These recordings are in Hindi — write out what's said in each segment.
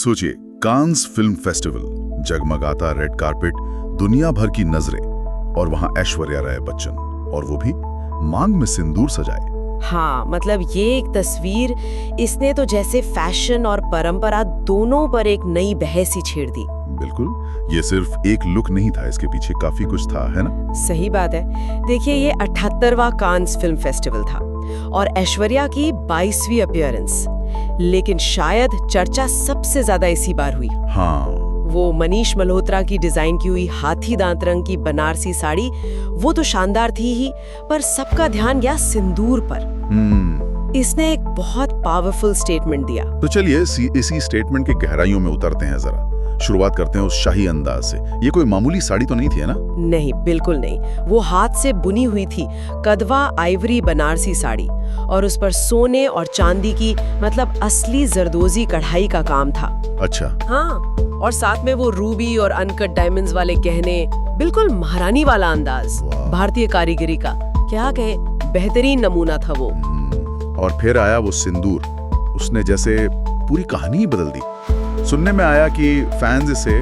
सोचिए, कांस फिल्म फेस्टिवल, जगमगाता रेड कार्पेट, दुनिया भर की नजरें, और वहां ऐश्वर्या राय बच्चन, और वो भी मांग में सिंदूर सजाए। हाँ, मतलब ये एक तस्वीर, इसने तो जैसे फैशन और परंपरा दोनों पर एक नई बहस ही छेड़ दी। बिल्कुल, ये सिर्फ एक लुक नहीं था, इसके पीछे काफी कुछ था, है ना? सही बात है। देखिए, ये 78वां कांस फिल्म फेस्टिवल था और ऐश्वर्या की 22वीं अपीयरेंस, लेकिन शायद चर्चा सबसे ज्यादा इसी बार हुई। हाँ, वो मनीष मल्होत्रा की डिजाइन की हुई हाथी दांत रंग की बनारसी साड़ी, वो तो शानदार थी ही, पर सबका ध्यान गया सिंदूर पर। इसने एक बहुत पावरफुल स्टेटमेंट दिया। तो चलिए इसी स्टेटमेंट की गहराइयों में उतरते हैं जरा। शुरुआत करते हैं उस शाही अंदाज से। ये कोई मामूली साड़ी तो नहीं थी, है ना? नहीं, बिल्कुल नहीं। वो हाथ से बुनी हुई थी, कदवा आइवरी बनारसी साड़ी, और उस पर सोने और चांदी की, मतलब असली जरदोजी कढ़ाई का काम था। अच्छा। हाँ, और साथ में वो रूबी और अनकट डायमंड्स वाले गहने, बिल्कुल महारानी वाला अंदाज, भारतीय कारीगरी का क्या कहे, बेहतरीन नमूना था वो। और फिर आया वो सिंदूर, उसने जैसे पूरी कहानी ही बदल दी। सुनने में आया कि फैंस इसे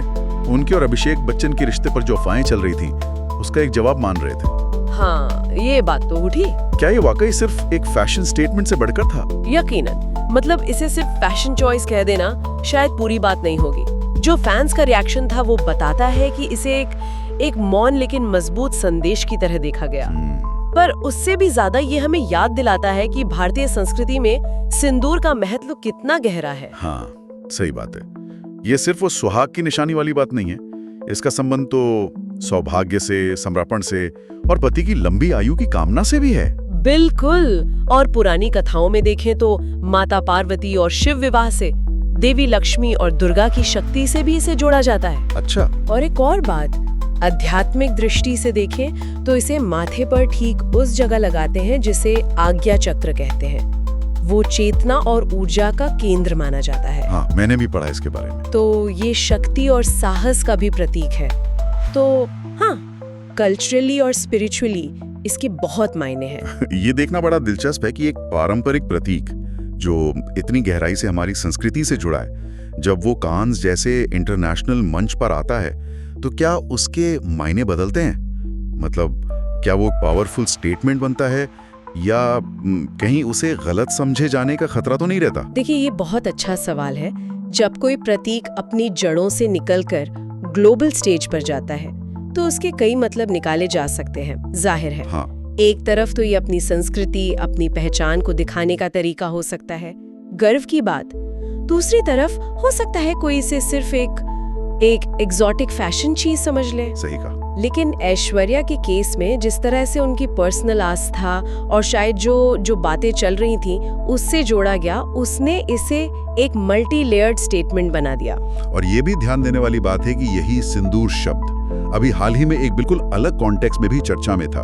उनके और अभिषेक बच्चन के रिश्ते पर जो अफवाहें चल रही थीं, उसका एक जवाब मान रहे थे। हाँ, ये बात तो उठी। क्या ये वाकई सिर्फ एक फैशन स्टेटमेंट से बढ़कर था? यकीनन। मतलब इसे सिर्फ फैशन चॉइस कह देना शायद पूरी बात नहीं होगी। जो फैंस का रिएक्शन था वो बताता है कि इसे एक मौन लेकिन मजबूत संदेश की तरह देखा गया। पर उससे भी ज्यादा ये हमें याद दिलाता है कि भारतीय संस्कृति में सिंदूर का महत्व कितना गहरा है। हाँ, सही बात है। ये सिर्फ वो सुहाग की निशानी वाली बात नहीं है। इसका संबंध तो सौभाग्य से, समर्पण से और पति की लंबी आयु की कामना से भी है। बिल्कुल। और पुरानी कथाओं में देखें तो माता पार्वती और शिव विवाह से, देवी लक्ष्मी और दुर्गा की शक्ति से भी इसे जोड़ा जाता है। अच्छा। और एक और बात, आध्यात्मिक दृष्टि से देखें तो इसे माथे पर ठीक उस जगह लगाते हैं जिसे आज्ञा चक्र कहते हैं। वो चेतना और ऊर्जा का केंद्र माना जाता है। हाँ, मैंने भी पढ़ा इसके बारे में। तो ये शक्ति और साहस का भी प्रतीक है। तो हाँ, कल्चरली और स्पिरिचुअली इसके बहुत मायने हैं। ये देखना बड़ा दिलचस्प है कि एक पारंपरिक प्रतीक जो इतनी गहराई से हमारी संस्कृति से जुड़ा है, जब वो कांस जैसे इंटरनेशनल मंच पर आता है, तो क्या उसके मायने बदलते हैं? मतलब क्या वो पावरफुल स्टेटमेंट बनता है, या कहीं उसे गलत समझे जाने का खतरा तो नहीं रहता? देखिए, ये बहुत अच्छा सवाल है। जब कोई प्रतीक अपनी जड़ों से निकलकर ग्लोबल स्टेज पर जाता है तो उसके कई मतलब निकाले जा सकते हैं, जाहिर है। हाँ। एक तरफ तो ये अपनी संस्कृति, अपनी पहचान को दिखाने का तरीका हो सकता है, गर्व की बात। दूसरी तरफ हो सकता है कोई इसे सिर्फ एक एग्जॉटिक फैशन चीज समझ ले। सही कहा। लेकिन ऐश्वर्या के केस में जिस तरह से उनकी पर्सनल आस्था और शायद जो बातें चल रही थी उससे जोड़ा गया, उसने इसे एक मल्टी लेयर्ड स्टेटमेंट बना दिया। और ये भी ध्यान देने वाली बात है कि यही सिंदूर शब्द अभी हाल ही में एक बिल्कुल अलग कॉन्टेक्स्ट में भी चर्चा में था,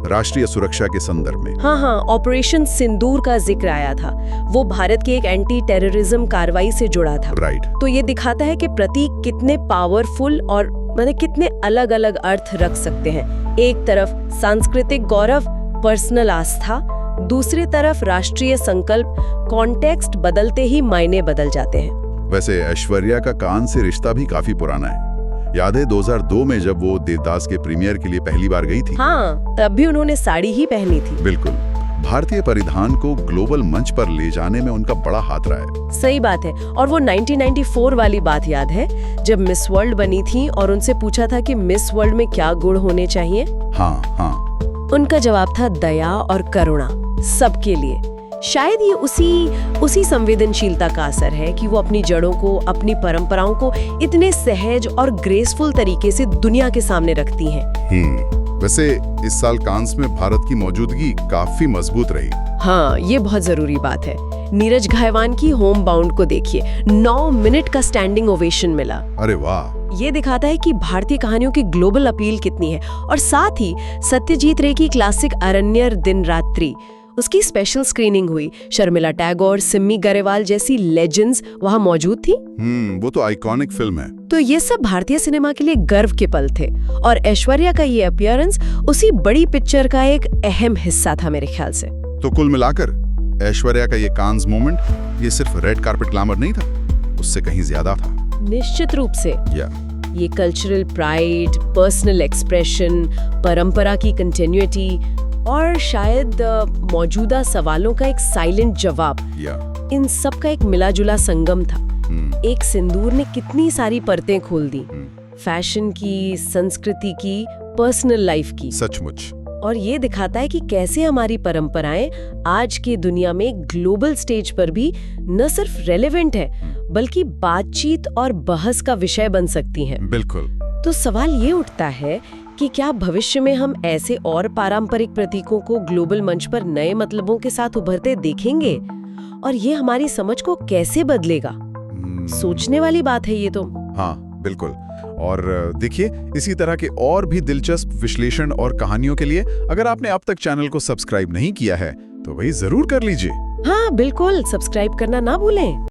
राष्ट्रीय सुरक्षा के संदर्भ में। हाँ, ऑपरेशन सिंदूर का जिक्र आया था। वो भारत की एक एंटी टेररिज्म कार्रवाई से जुड़ा था। राइट। तो ये दिखाता है कि प्रतीक कितने पावरफुल और मतलब कितने अलग अलग अर्थ रख सकते हैं। एक तरफ सांस्कृतिक गौरव, पर्सनल आस्था, दूसरी तरफ राष्ट्रीय संकल्प। कॉन्टेक्स्ट बदलते ही मायने बदल जाते हैं। वैसे ऐश्वर्या का कांस से रिश्ता भी काफी पुराना है। याद है 2002 में जब वो देवदास के प्रीमियर के लिए पहली बार गई थी? हाँ, तब भी उन्होंने साड़ी ही पहनी थी। बिल्कुल। भारतीय परिधान को ग्लोबल मंच पर ले जाने में उनका बड़ा हाथ रहा है। सही बात है। और वो 1994 वाली बात याद है, जब मिस वर्ल्ड बनी थी और उनसे पूछा था कि मिस वर्ल्ड में क्या गुण होने चाहिए? हाँ। उनका जवाब था दया और करुणा, सबके लिए। शायद ये उसी संवेदनशीलता का असर है कि वो अपनी जड़ों को, अपनी परंपराओं को इतने सहज और ग्रेसफुल तरीके से दुनिया के सामने रखती हैं। वैसे इस साल कांस में भारत की मौजूदगी काफी मजबूत रही। हाँ, ये बहुत जरूरी बात है। नीरज घायवान की होम बाउंड को देखिए, 9 मिनट का स्टैंडिंग ओवेशन मिला। अरे वाह। ये दिखाता है कि भारतीय कहानियों की ग्लोबल अपील कितनी है। और साथ ही सत्यजीत रे की क्लासिक अरण्यर दिन रात्रि, उसकी स्पेशल स्क्रीनिंग हुई। शर्मिला टैगोर, सिम्मी गरेवाल जैसी लेजेंड्स वहाँ मौजूद थी। वो तो आइकॉनिक फिल्म है। तो ये सब भारतीय सिनेमा के लिए गर्व के पल थे, और ऐश्वर्या का ये अपीयरेंस उसी बड़ी पिक्चर का एक अहम हिस्सा था मेरे ख्याल से। तो कुल मिलाकर ऐश्वर्या का ये कांस मोमेंट ये सिर्फ रेड कार्पेट ग्लैमर नहीं था, उससे कहीं ज्यादा था। निश्चित रूप से या ये कल्चरल प्राइड, पर्सनल एक्सप्रेशन, परंपरा की कंटिन्यूटी और शायद मौजूदा सवालों का एक साइलेंट जवाब, इन सब का एक मिला-जुला संगम था। एक सिंदूर ने कितनी सारी परतें खोल दी, फैशन की, संस्कृति की, पर्सनल लाइफ की। सचमुच। और ये दिखाता है कि कैसे हमारी परंपराएं आज की दुनिया में ग्लोबल स्टेज पर भी न सिर्फ रेलेवेंट है, बल्कि बातचीत और बहस का विषय बन सकती हैं। बिल्कुल। तो सवाल ये उठता है कि क्या भविष्य में हम ऐसे और पारंपरिक प्रतीकों को ग्लोबल मंच पर नए मतलबों के साथ उभरते देखेंगे, और ये हमारी समझ को कैसे बदलेगा? सोचने वाली बात है ये तो। हाँ, बिल्कुल। और देखिए, इसी तरह के और भी दिलचस्प विश्लेषण और कहानियों के लिए अगर आपने अब तक चैनल को सब्सक्राइब नहीं किया है तो वही जरूर कर लीजिए। हाँ बिल्कुल, सब्सक्राइब करना ना भूलें।